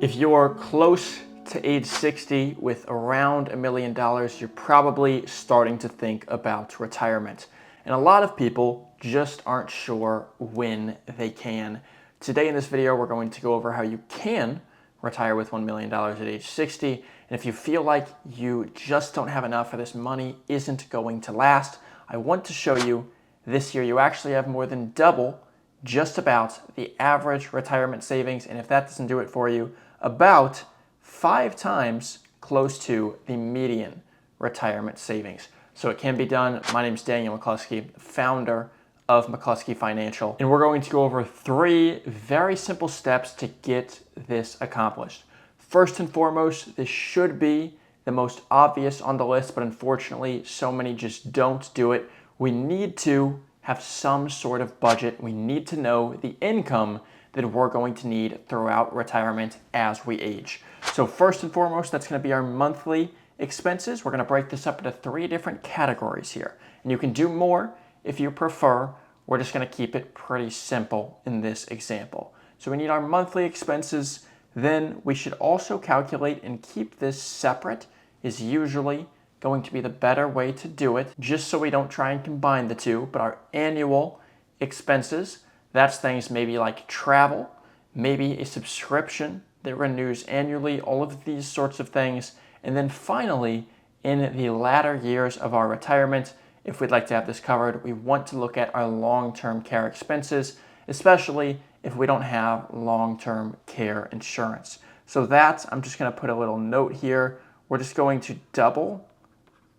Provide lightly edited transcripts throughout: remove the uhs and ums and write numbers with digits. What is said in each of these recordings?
If you're close to age 60 with around $1 million, you're probably starting to think about retirement. And a lot of people just aren't sure when they can. Today in this video, we're going to go over how you can retire with $1 million at age 60. And if you feel like you just don't have enough or this money isn't going to last, I want to show you this year you actually have more than double just about the average retirement savings. And if that doesn't do it for you, about 5 times close to the median retirement savings. So it can be done. My name is Daniel McCluskey, founder of McCluskey Financial, and we're going to go over 3 very simple steps to get this accomplished. First and foremost, this should be the most obvious on the list, but unfortunately, so many just don't do it. We need to have some sort of budget. We need to know the income that we're going to need throughout retirement as we age. So first and foremost, that's going to be our monthly expenses. We're going to break this up into 3 different categories here. And you can do more if you prefer. We're just going to keep it pretty simple in this example. So we need our monthly expenses. Then we should also calculate and keep this separate is usually going to be the better way to do it, just so we don't try and combine the two. But our annual expenses, that's things maybe like travel, maybe a subscription that renews annually, all of these sorts of things. And then finally, in the latter years of our retirement, if we'd like to have this covered, we want to look at our long-term care expenses, especially if we don't have long-term care insurance. So that, I'm just going to put a little note here. We're just going to double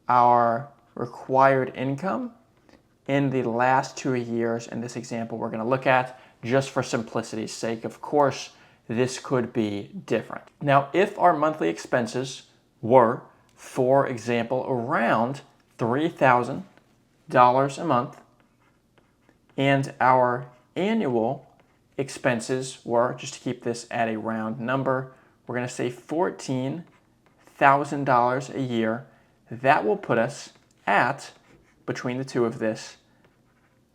our required income in the last 2 years in this example we're going to look at, just for simplicity's sake. Of course, this could be different. Now, if our monthly expenses were, for example, around $3,000 a month, and our annual expenses were, just to keep this at a round number, we're going to say $14,000 a year, that will put us at, between the two of this,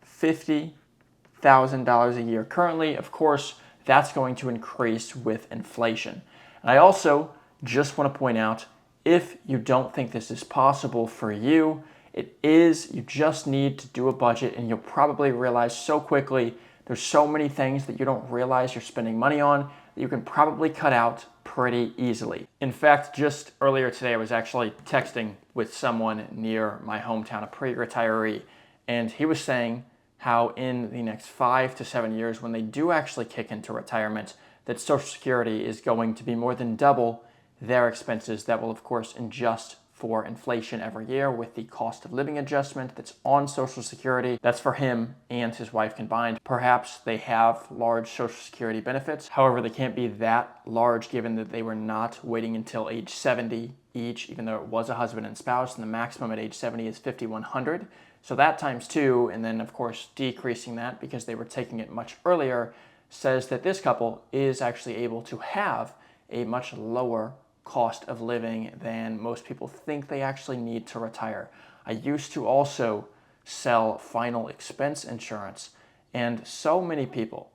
$50,000 a year. Currently, of course, that's going to increase with inflation. And I also just want to point out, if you don't think this is possible for you, it is. You just need to do a budget, and you'll probably realize so quickly there's so many things that you don't realize you're spending money on that you can probably cut out pretty easily. In fact, just earlier today, I was actually texting with someone near my hometown, a pre-retiree, and he was saying how in the next 5 to 7 years, when they do actually kick into retirement, that Social Security is going to be more than double their expenses. That will, of course, adjust for inflation every year with the cost of living adjustment that's on Social Security. That's for him and his wife combined. Perhaps they have large Social Security benefits. However, they can't be that large given that they were not waiting until age 70 each, even though it was a husband and spouse, and the maximum at age 70 is $5,100. So that times 2, and then of course decreasing that because they were taking it much earlier, says that this couple is actually able to have a much lower cost of living than most people think they actually need to retire. I used to also sell final expense insurance, and so many people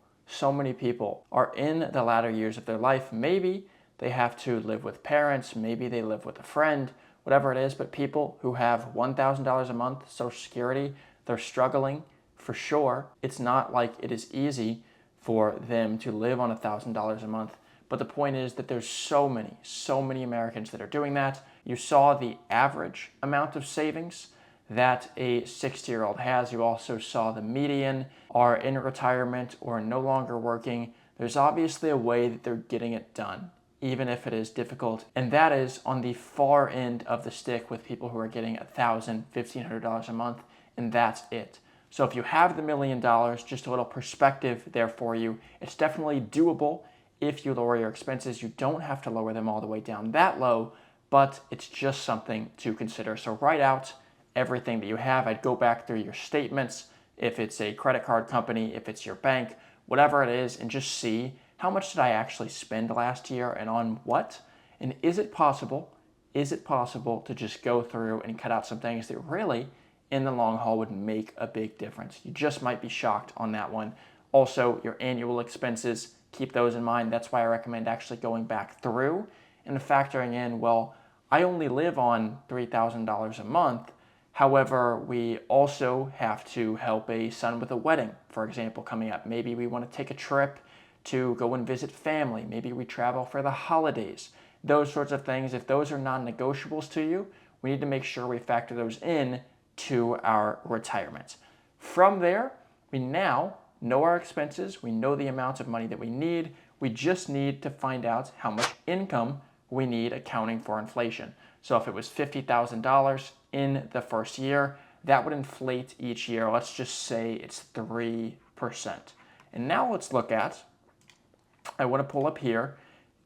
are in the latter years of their life. Maybe they have to live with parents, maybe they live with a friend, whatever it is, but people who have $1,000 a month Social Security, they're struggling for sure. It's not like it is easy for them to live on $1,000 a month. But the point is that there's so many Americans that are doing that. You saw the average amount of savings that a 60-year-old has. You also saw the median are in retirement or no longer working. There's obviously a way that they're getting it done, even if it is difficult. And that is on the far end of the stick with people who are getting $1,000, $1,500 a month, and that's it. So if you have the $1 million, just a little perspective there for you, it's definitely doable. If you lower your expenses, you don't have to lower them all the way down that low, but it's just something to consider. So write out everything that you have. I'd go back through your statements, if it's a credit card company, if it's your bank, whatever it is, and just see how much did I actually spend last year and on what? And is it possible to just go through and cut out some things that really, in the long haul, would make a big difference? You just might be shocked on that one. Also, your annual expenses, keep those in mind. That's why I recommend actually going back through and factoring in, well, I only live on $3,000 a month. However, we also have to help a son with a wedding, for example, coming up. Maybe we want to take a trip to go and visit family. Maybe we travel for the holidays. Those sorts of things, if those are non-negotiables to you, we need to make sure we factor those in to our retirement. From there, we now know our expenses. We know the amount of money that we need. We just need to find out how much income we need accounting for inflation. So if it was $50,000 in the first year, that would inflate each year. Let's just say it's 3%. And now let's look at, I want to pull up here,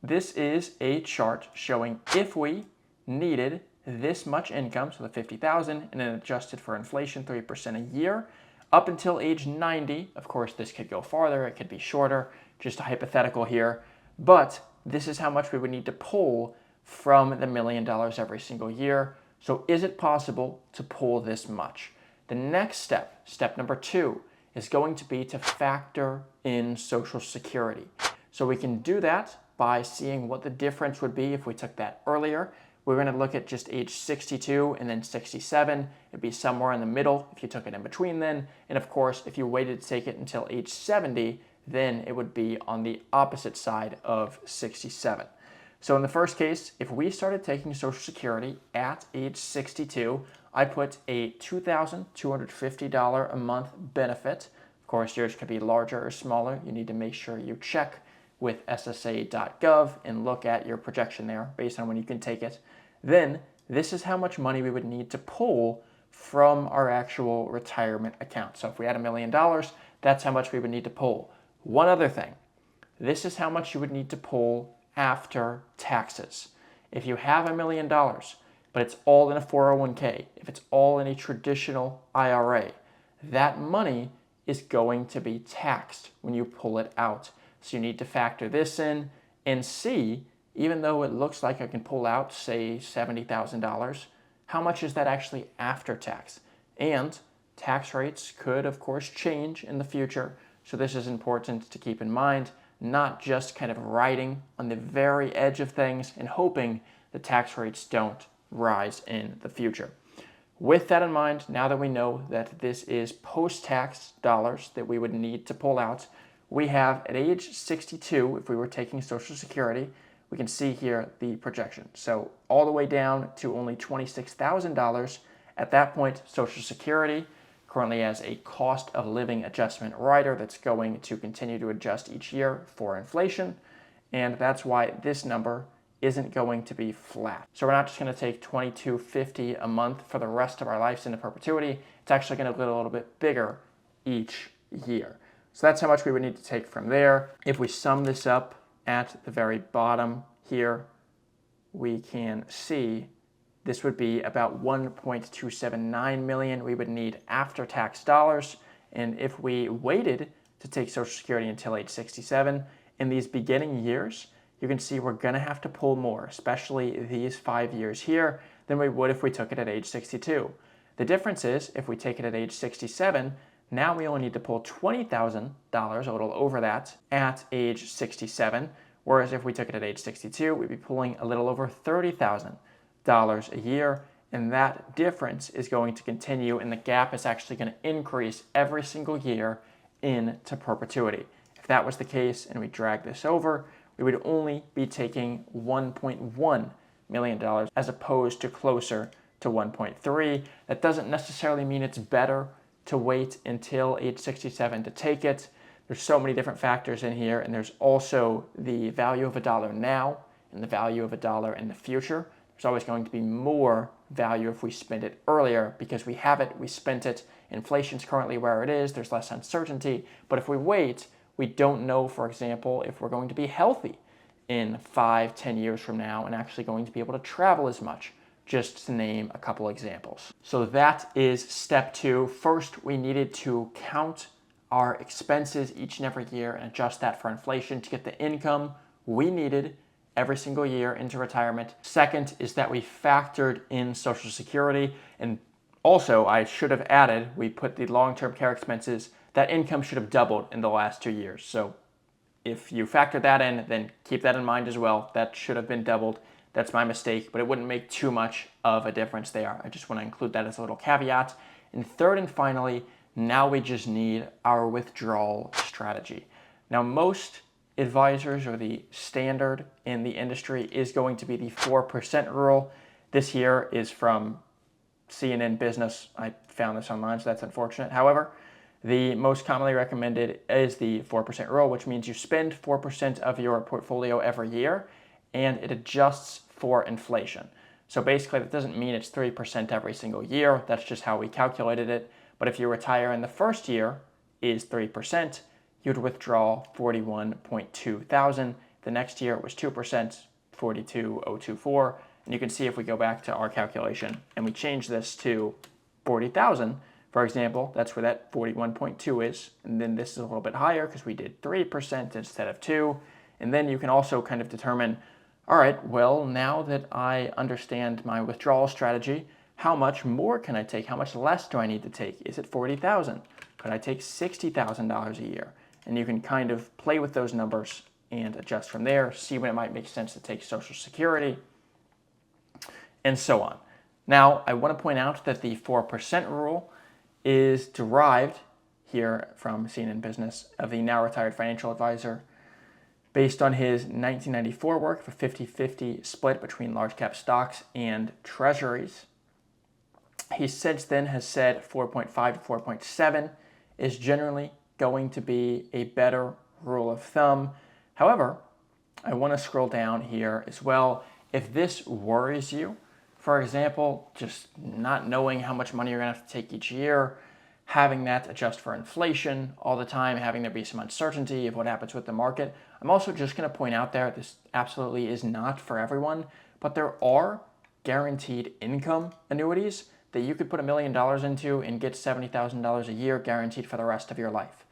this is a chart showing if we needed this much income, so the 50,000, and then adjusted for inflation, 3% a year, up until age 90. Of course, this could go farther, it could be shorter, just a hypothetical here, but this is how much we would need to pull from the $1 million every single year. So is it possible to pull this much? The next step, step number 2, is going to be to factor in Social Security. So we can do that by seeing what the difference would be if we took that earlier. We're going to look at just age 62 and then 67. It'd be somewhere in the middle if you took it in between then. And of course, if you waited to take it until age 70, then it would be on the opposite side of 67. So in the first case, if we started taking Social Security at age 62, I put a $2,250 a month benefit. Of course, yours could be larger or smaller. You need to make sure you check with SSA.gov and look at your projection there based on when you can take it. Then this is how much money we would need to pull from our actual retirement account. So if we had $1 million, that's how much we would need to pull. One other thing, this is how much you would need to pull after taxes. If you have $1 million, but it's all in a 401k, if it's all in a traditional IRA, that money is going to be taxed when you pull it out. So you need to factor this in and see, even though it looks like I can pull out, say, $70,000, how much is that actually after tax? And tax rates could, of course, change in the future. So this is important to keep in mind, not just kind of riding on the very edge of things and hoping the tax rates don't rise in the future. With that in mind, now that we know that this is post-tax dollars that we would need to pull out, we have at age 62, if we were taking Social Security, we can see here the projection. So all the way down to only $26,000. At that point, Social Security currently has a cost of living adjustment rider that's going to continue to adjust each year for inflation. And that's why this number isn't going to be flat. So we're not just going to take $22.50 a month for the rest of our lives into perpetuity. It's actually going to get a little bit bigger each year. So that's how much we would need to take from there. If we sum this up at the very bottom here, we can see this would be about $1.279 million we would need after tax dollars. And if we waited to take Social Security until age 67, in these beginning years, you can see we're gonna have to pull more, especially these 5 years here, than we would if we took it at age 62. The difference is, if we take it at age 67, now we only need to pull $20,000, a little over that, at age 67, whereas if we took it at age 62, we'd be pulling a little over $30,000 a year, and that difference is going to continue, and the gap is actually going to increase every single year into perpetuity. If that was the case and we drag this over, we would only be taking $1.1 million as opposed to closer to 1.3. That doesn't necessarily mean it's better to wait until age 67 to take it. There's so many different factors in here, and there's also the value of a dollar now and the value of a dollar in the future. There's always going to be more value if we spend it earlier because we have it, we spent it. Inflation's currently where it is, there's less uncertainty. But if we wait, we don't know, for example, if we're going to be healthy in 5-10 years from now and actually going to be able to travel as much, just to name a couple examples. So that is step 2. First, we needed to count our expenses each and every year and adjust that for inflation to get the income we needed every single year into retirement. Second is that we factored in Social Security, and also I should have added, we put the long-term care expenses, that income should have doubled in the last 2 years. So if you factor that in, then keep that in mind as well. That should have been doubled. That's my mistake, but it wouldn't make too much of a difference there. I just want to include that as a little caveat. And third and finally, now we just need our withdrawal strategy. Now, most advisors, or the standard in the industry, is going to be the 4% rule. This here is from CNN Business. I found this online, so that's unfortunate. However, the most commonly recommended is the 4% rule, which means you spend 4% of your portfolio every year, and it adjusts for inflation. So basically, that doesn't mean it's 3% every single year. That's just how we calculated it. But if you retire in the first year is 3%, you'd withdraw 41.2 thousand. The next year it was 2%, 42,024. And you can see if we go back to our calculation and we change this to 40,000, for example, that's where that 41.2 is. And then this is a little bit higher because we did 3% instead of 2. And then you can also kind of determine, all right, well, now that I understand my withdrawal strategy, how much more can I take? How much less do I need to take? Is it 40,000? Could I take $60,000 a year? And you can kind of play with those numbers and adjust from there, see when it might make sense to take Social Security, and so on. Now, I want to point out that the 4% rule is derived here from CNN Business of the now retired financial advisor based on his 1994 work of a 50-50 split between large cap stocks and treasuries. He since then has said 4.5 to 4.7 is generally going to be a better rule of thumb. However, I want to scroll down here as well. If this worries you, for example, just not knowing how much money you're going to have to take each year, having that adjust for inflation all the time, having there be some uncertainty of what happens with the market, I'm also just going to point out there, this absolutely is not for everyone, but there are guaranteed income annuities that you could put $1 million into and get $70,000 a year guaranteed for the rest of your life.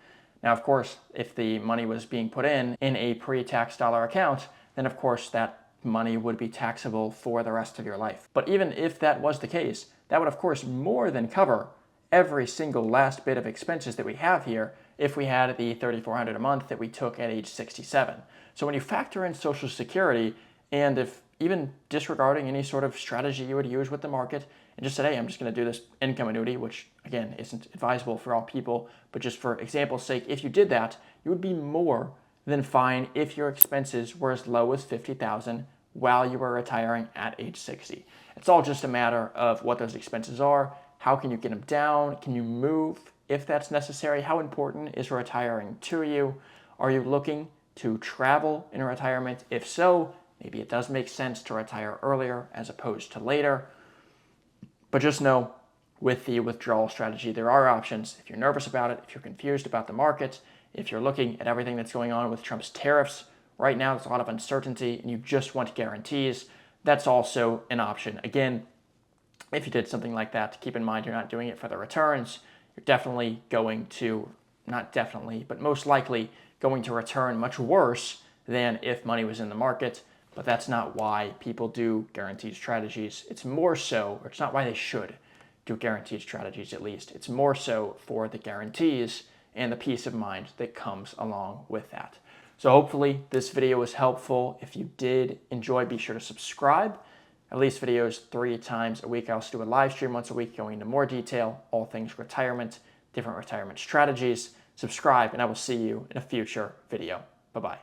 Now, of course, if the money was being put in a pre-tax dollar account, then of course that money would be taxable for the rest of your life. But even if that was the case, that would of course more than cover every single last bit of expenses that we have here if we had the $3,400 a month that we took at age 67. So when you factor in Social Security, and if even disregarding any sort of strategy you would use with the market, and just said, hey, I'm just going to do this income annuity, which again isn't advisable for all people, but just for example's sake, if you did that, you would be more than fine if your expenses were as low as $50,000 while you were retiring at age 60. It's all just a matter of what those expenses are. How can you get them down? Can you move if that's necessary? How important is retiring to you? Are you looking to travel in retirement? If so, maybe it does make sense to retire earlier as opposed to later. But just know, with the withdrawal strategy, there are options. If you're nervous about it, if you're confused about the market, if you're looking at everything that's going on with Trump's tariffs, right now there's a lot of uncertainty and you just want guarantees, that's also an option. Again, if you did something like that, keep in mind you're not doing it for the returns. You're definitely going to, not definitely, but most likely going to return much worse than if money was in the market. But that's not why people do guaranteed strategies. It's more so, or it's not why they should do guaranteed strategies at least. It's more so for the guarantees and the peace of mind that comes along with that. So hopefully this video was helpful. If you did enjoy, be sure to subscribe. At least videos 3 times a week. I also do a live stream once a week going into more detail, all things retirement, different retirement strategies. Subscribe, and I will see you in a future video. Bye-bye.